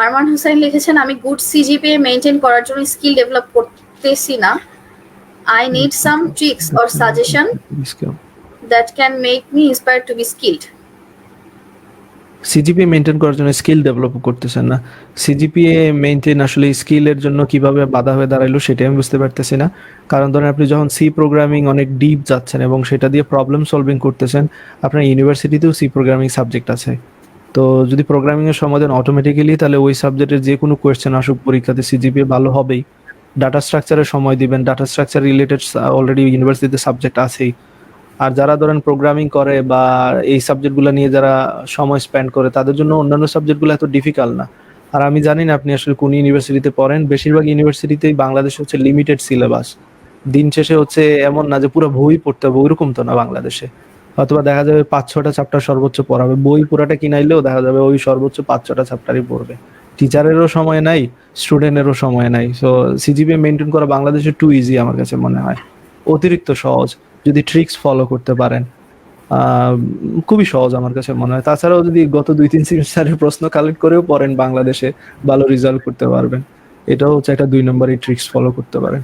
আরমান হোসেন লিখেছেন, আমি good CGPA maintain করার জন্য স্কিল ডেভেলপ করতেছি না। I need some tricks or suggestion that can make me inspired to be skilled. CGPA maintain করার জন্য স্কিল ডেভেলপ করতেছেন না। সিজিপিএ মেনটেন আসলে স্কিলের জন্য কিভাবে বাধা হয়ে দাঁড়াইলো সেটাই আমি বুঝতে পারতেছি না। কারণ ধরেন আপনি যখন সি প্রোগ্রামিং অনেক ডিপ যাচ্ছেন এবং সেটা দিয়ে প্রবলেম সলভিং করতেছেন, আপনার ইউনিভার্সিটিতেও সি প্রোগ্রামিং সাবজেক্ট আছে। তো যদি প্রোগ্রামিং এর সমাধান অটোমেটিক্যালি, তাহলে ওই সাবজেক্টের যে কোনো কোয়েশ্চেন আসুক পরীক্ষাতে সিজিপিএ ভালো হবেই। ডাটা স্ট্রাকচারে সময় দিবেন, ডাটা স্ট্রাকচার রিলেটেড অলরেডি ইউনিভার্সিটিতে সাবজেক্ট আছেই। আর যারা ধরেন প্রোগ্রামিং করে বা এই সাবজেক্টগুলো নিয়ে যারা সময় স্পেন্ড করে, তাদের জন্য অন্যান্য সাবজেক্টগুলো এত ডিফিকাল্ট না। আর আমি জানি না আপনি আসলে কোন ইউনিভার্সিটিতে পড়েন, বেশিরভাগ ইউনিভার্সিটিতেই বাংলাদেশে হচ্ছে লিমিটেড সিলেবাস। দিন শেষে হচ্ছে এমন না যে পুরো বই পড়তে হবে, ওইরকম তো না বাংলাদেশে। অথবা দেখা যাবে 5-6টা চ্যাপ্টার সর্বোচ্চ পড়াবে, বই পুরাটা কিনাইলেও দেখা যাবে ওই সর্বোচ্চ 5-6টা চ্যাপ্টারই পড়বে। টিচারেরও সময় নাই, স্টুডেন্টেরও সময় নাই। সো সিজিপিএ মেনটেন করা বাংলাদেশে টু ইজি আমার কাছে মনে হয়, অতিরিক্ত সহজ। যদি ট্রিক্স ফলো করতে পারেন খুবই সহজ আমার কাছে মনে হয়। তাছাড়াও যদি গত 2-3 সেমিস্টারের প্রশ্ন কালেক্ট করেও পড়েন বাংলাদেশে, ভালো রেজাল্ট করতে পারবেন। এটাও হচ্ছে একটা 2 নম্বরের ট্রিক্স ফলো করতে পারেন।